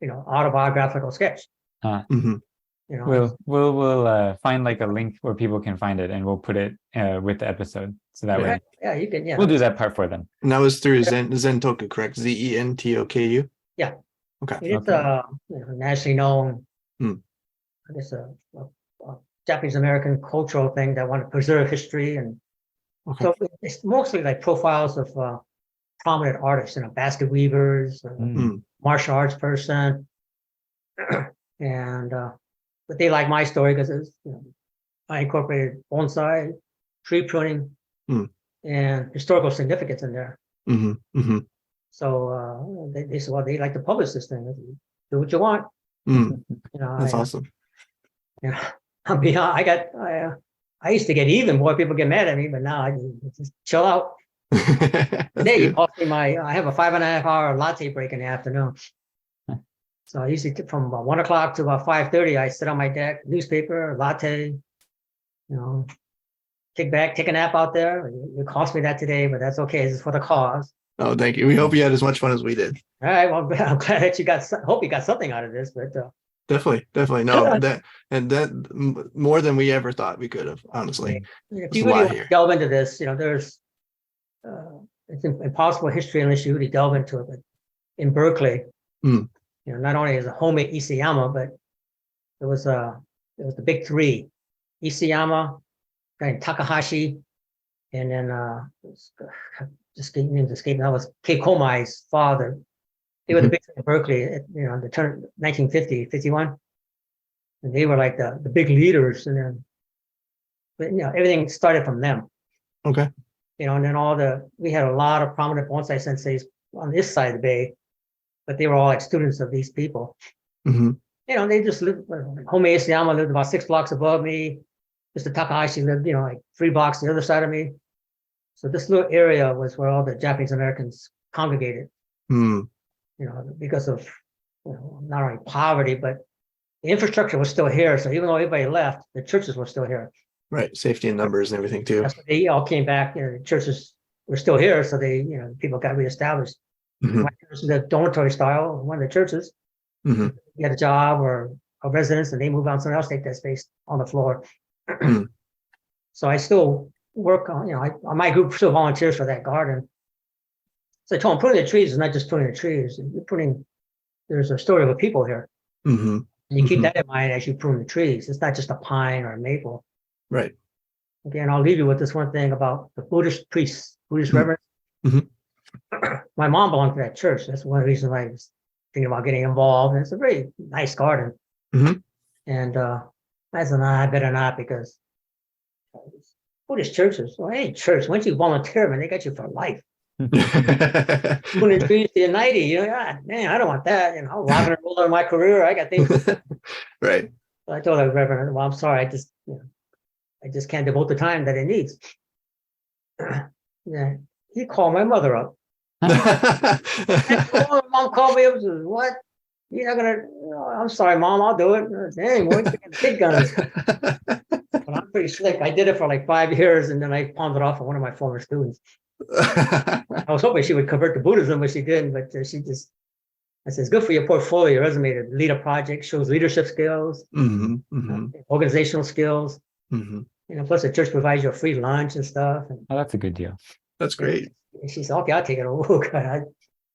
you know, autobiographical sketch. You know, we'll find like a link where people can find it, and we'll put it with the episode, so that way. Yeah, you can. Yeah, we'll do that part for them. And that was through Zentoku, correct? Zentoku. Yeah. Okay. It's you know, nationally known. I guess a Japanese American cultural thing that want to preserve history, and so it's mostly like profiles of prominent artists, you know, basket weavers, martial arts person. And but they like my story because it's, you know, I incorporated bonsai, tree pruning, and historical significance in there. So they said, well, they like to publish this thing. Do what you want. You know, that's awesome. You know, I'll be honest, I used to get even more. People get mad at me, but now I just chill out. Today you cost me I have a 5.5 hour latte break in the afternoon. So I usually from about 1 o'clock to about 5:30, I sit on my deck, newspaper, latte, you know, kick back, take a nap out there. It cost me that today, but that's okay. It's for the cause. Oh, thank you. We hope you had as much fun as we did. All right. Well, I'm glad that hope you got something out of this, but definitely. No, that more than we ever thought we could have, honestly. If you really want to delve into this, you know, there's it's impossible history unless you really delve into it. But in Berkeley, you know, not only is it Home Isayama, but it was the big 3: Isayama, Takahashi, and then names escaping. That was Keikomai's father. They were the big 3 in Berkeley, you know, the turn 1950, 51, and they were like the big leaders. And then, but you know, everything started from them. Okay. You know, and then we had a lot of prominent bonsai senseis on this side of the bay. But they were all like students of these people. You know, they just lived. Home Isayama lived about 6 blocks above me. Mr. Takahashi lived, you know, like 3 blocks the other side of me. So this little area was where all the Japanese Americans congregated. You know, because of, you know, not only poverty, but the infrastructure was still here. So even though everybody left, the churches were still here. Right, safety in numbers and everything too. That's what they all came back. You know, the churches were still here, so you know, people got reestablished. My church is a dormitory style, one of the churches. You get a job or a residence, and they move on, someone else take that space on the floor. So I still work on, you know, my group still volunteers for that garden. So I told them, pruning the trees is not just pruning the trees. You're pruning, there's a story of a people here. And you keep Mhm. that in mind as you prune the trees. It's not just a pine or a maple. Right. Again, I'll leave you with this one thing about the Buddhist priests, Buddhist Mhm. reverends. Mhm. My mom belonged to that church. That's one of the reasons why I was thinking about getting involved. And it's a very nice garden. Mhm. And I said, nah, I better not, because Buddhist churches, well, hey, church, once you volunteer, man, they got you for life. Pruning trees to 90, God, man, I don't want that. I'm rocking and rolling in my career. I got things. Right. So I told the Reverend, well, I'm sorry, I just can't devote the time that it needs. Yeah, he called my mother up. Mom called me up and says, what? You're not gonna, I'm sorry, Mom, I'll do it. Dang, boy, big guns. But I'm pretty slick. I did it for like 5 years, and then I pawned it off on one of my former students. I was hoping she would convert to Buddhism, but she didn't. But I said, it's good for your portfolio, your resume to lead a project, shows leadership skills, Mhm. Mhm. organizational skills. Mhm. Plus the church provides you a free lunch and stuff. And Oh, that's a good deal. That's great. she said, okay, I'll take it. Oh, God,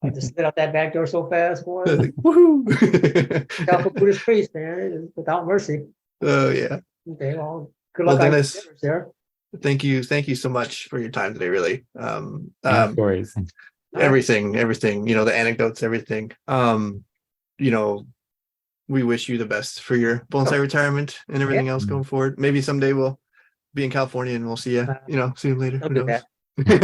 I just slid out that back door so fast, boy. Like, woohoo. Powerful Buddhist priest, man, without mercy. Oh yeah. Okay, well, good Well, luck on your Dennis, endeavors there. thank you so much for your time today. Really, And stories. everything, the anecdotes, everything. We wish you the best for your bonsai retirement and everything else going forward. Maybe someday we'll be in California and we'll see you, sooner or later. Don't Who do knows? You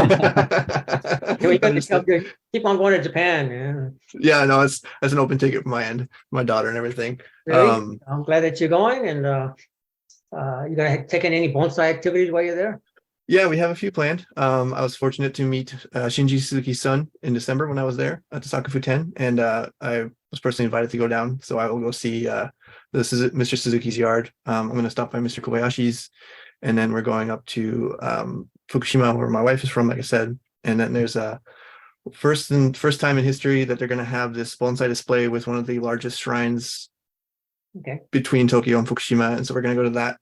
got Understood. to keep on going to Japan, man. Yeah, no, that's an open ticket from my end, my daughter and everything. Really? I'm glad that you're going, and you gonna take in any bonsai activities while you're there? Yeah, we have a few planned. I was fortunate to meet Shinji Suzuki's son in December when I was there at the Sakafu 10, and I was personally invited to go down. So I will go see Mr. Suzuki's yard. I'm going to stop by Mr. Kobayashi's, and then we're going up to Fukushima, where my wife is from, like I said. And then there's a first time in history that they're going to have this bonsai display with one of the largest shrines between Tokyo and Fukushima, and so we're going to go to that.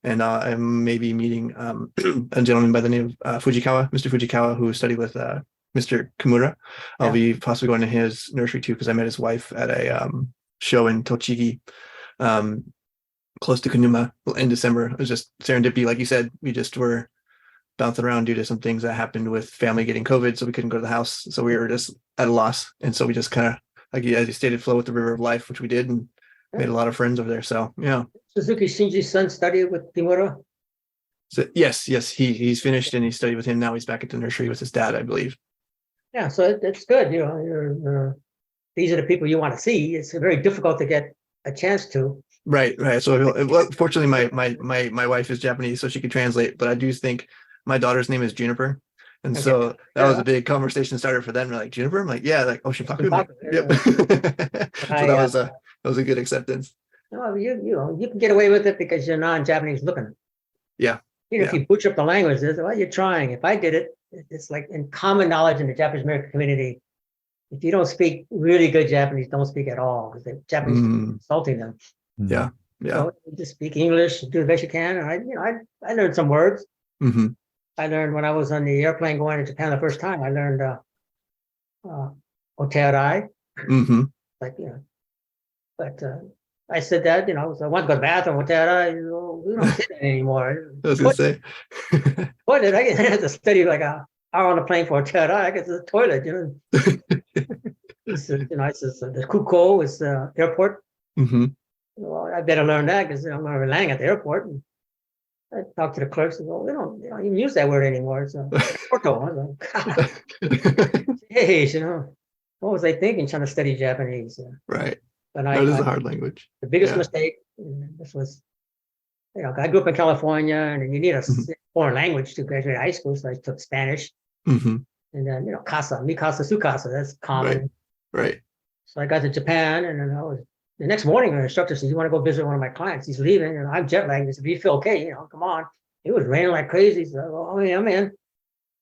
And I'm maybe meeting a gentleman by the name of Mr. Fujikawa, who studied with Mr. Kimura. I'll be possibly going to his nursery too, because I met his wife at a show in Tochigi, close to Kunuma in December. It was just serendipity, like you said. We just were bouncing around due to some things that happened with family getting COVID, so we couldn't go to the house. So we were just at a loss, and so we just kind of, like as you stated, flow with the river of life, which we did, and made a lot of friends over there. So yeah. Suzuki Shinji's son studied with Kimura? So yes, he's finished and he studied with him. Now he's back at the nursery with his dad, I believe. Yeah, so it's good. These are the people you want to see. It's very difficult to get a chance to. Right. So fortunately, my wife is Japanese, so she could translate. But I do think my daughter's name is Juniper, and so that was a big conversation starter for them. They're like, Juniper? I'm like, yeah, like Shinpaku. Like, yep. So that was a good acceptance. No, you can get away with it because you're non-Japanese looking. Yeah. If you butcher up the language, well, you're trying. If I did it, it's like in common knowledge in the Japanese American community. If you don't speak really good Japanese, don't speak at all, because the Japanese are insulting them. Yeah. So just speak English, do the best you can. And I learned some words. Mm-hmm. I learned when I was on the airplane going to Japan the first time. I learned otearai. Mm-hmm. But I said that, I want to go to the bathroom, otearai. We don't say that anymore. I was going to say. What did I had to study like an hour on the plane for otearai? I get to the toilet, It's the Kuko is the airport. Mm-hmm. Well, I better learn that because I'm going to be landing at the airport. And I talked to the clerks and go, they don't even use that word anymore. It's Porto. I was like, geez, what was I thinking trying to study Japanese? Right. But that is a hard language. The biggest mistake, this was, I grew up in California, and you need a foreign language to graduate high school, so I took Spanish. Mm-hmm. And then, casa, mi casa, su casa, that's common. Right. So I got to Japan, and then the next morning, the instructor said, you want to go visit one of my clients? He's leaving, and I'm jet lagged. He said, you feel okay? Come on. It was raining like crazy. So I'm in.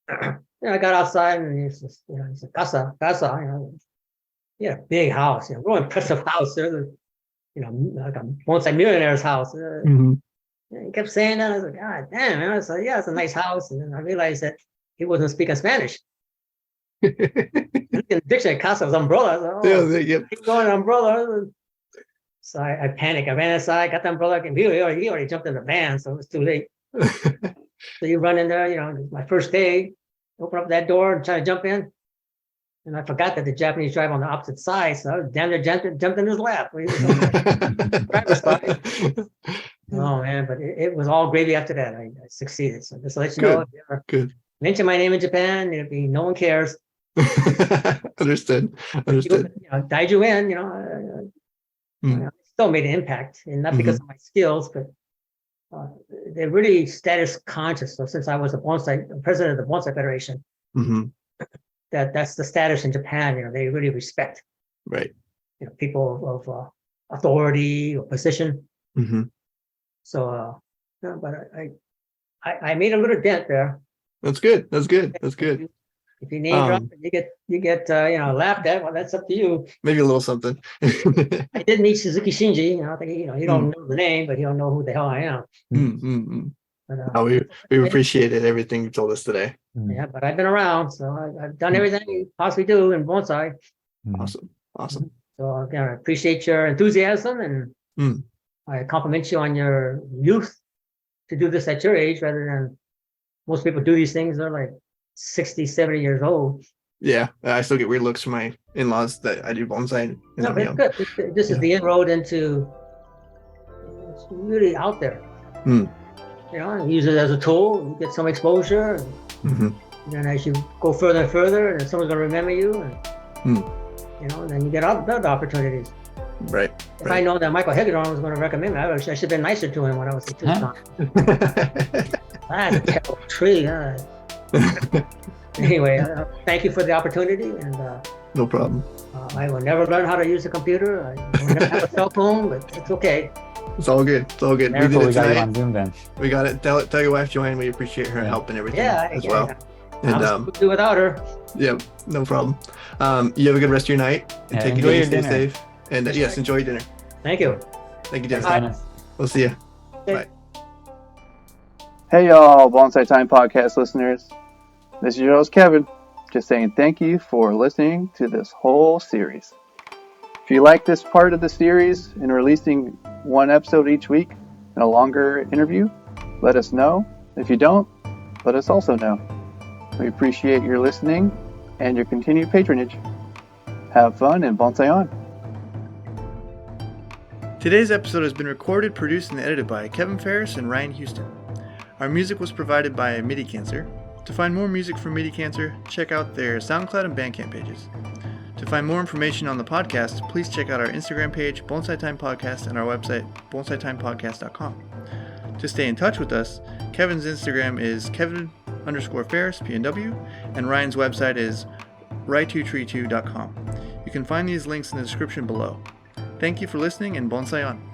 I got outside, and he said, casa. He had a big house, real impressive house. Like a bonsai millionaire's house. He kept saying that. I was like, God damn, man. I was like, yeah, it's a nice house. And then I realized that he wasn't speaking Spanish. In the dictionary, casa was umbrella. I was like, keep going, umbrella. So I panicked. I ran inside, got the umbrella, and he already jumped in the van, so it was too late. So you run in there, my first day, open up that door and try to jump in. And I forgot that the Japanese drive on the opposite side, so I was damn near jumped in his lap. He was on the driver's side. Oh man, but it was all gravy after that. I succeeded. So just to let you know, if you ever Good. mention my name in Japan, it'd be no one cares. Understood. Died you in, I still made an impact, and not because of my skills, but they're really status conscious. So since I was president of the Bonsai Federation, that's the status in Japan. They really respect, right? People of authority or position. So, but I made a little dent there. That's good. That's good. If you name drop, you get laughed at. Well, that's up to you. Maybe a little something. I did meet Suzuki Shinji. I think you don't know the name, but you don't know who the hell I am. But, we appreciated everything you told us today. Yeah, but I've been around, so I've done everything you possibly do in bonsai. Awesome. So again, I appreciate your enthusiasm, and I compliment you on your youth to do this at your age, rather than most people do these things. They're like 60, 70 years old. Yeah, I still get weird looks from my in-laws that I do bonsai. No, but it's good. This is the inroad into. It's really out there. Use it as a tool. You get some exposure, and then as you go further and further, and someone's going to remember you, and then you get other opportunities. Right. If I know that Michael Hegedorn was going to recommend me, I should have been nicer to him when I was in Tucson. That's a terrible tree. Anyway, thank you for the opportunity, and no problem. I will never learn how to use a computer. I will never have a cell phone, but it's okay. It's all good. We did it tonight. Got you on Zoom then. We got it. Tell your wife Joanne we appreciate her help and everything as well. And I do without her. Yep, no problem. You have a good rest of your night. And take it easy, stay safe. And yes, enjoy your dinner. Thank you. Thank you, Dennis. We'll see you. Bye. Hey y'all, Bonsai Time Podcast listeners. This is your host Kevin, just saying thank you for listening to this whole series. If you like this part of the series and releasing one episode each week and a longer interview, let us know. If you don't, let us also know. We appreciate your listening and your continued patronage. Have fun and bonsai on. Today's episode has been recorded, produced, and edited by Kevin Ferris and Ryan Houston. Our music was provided by MIDI Cancer. To find more music from MIDI Cancer, check out their SoundCloud and Bandcamp pages. To find more information on the podcast, please check out our Instagram page, Bonsai Time Podcast, and our website, bonsaitimepodcast.com. To stay in touch with us, Kevin's Instagram is Kevin_Ferris, PNW, and Ryan's website is right2tree2.com. You can find these links in the description below. Thank you for listening, and bonsai on!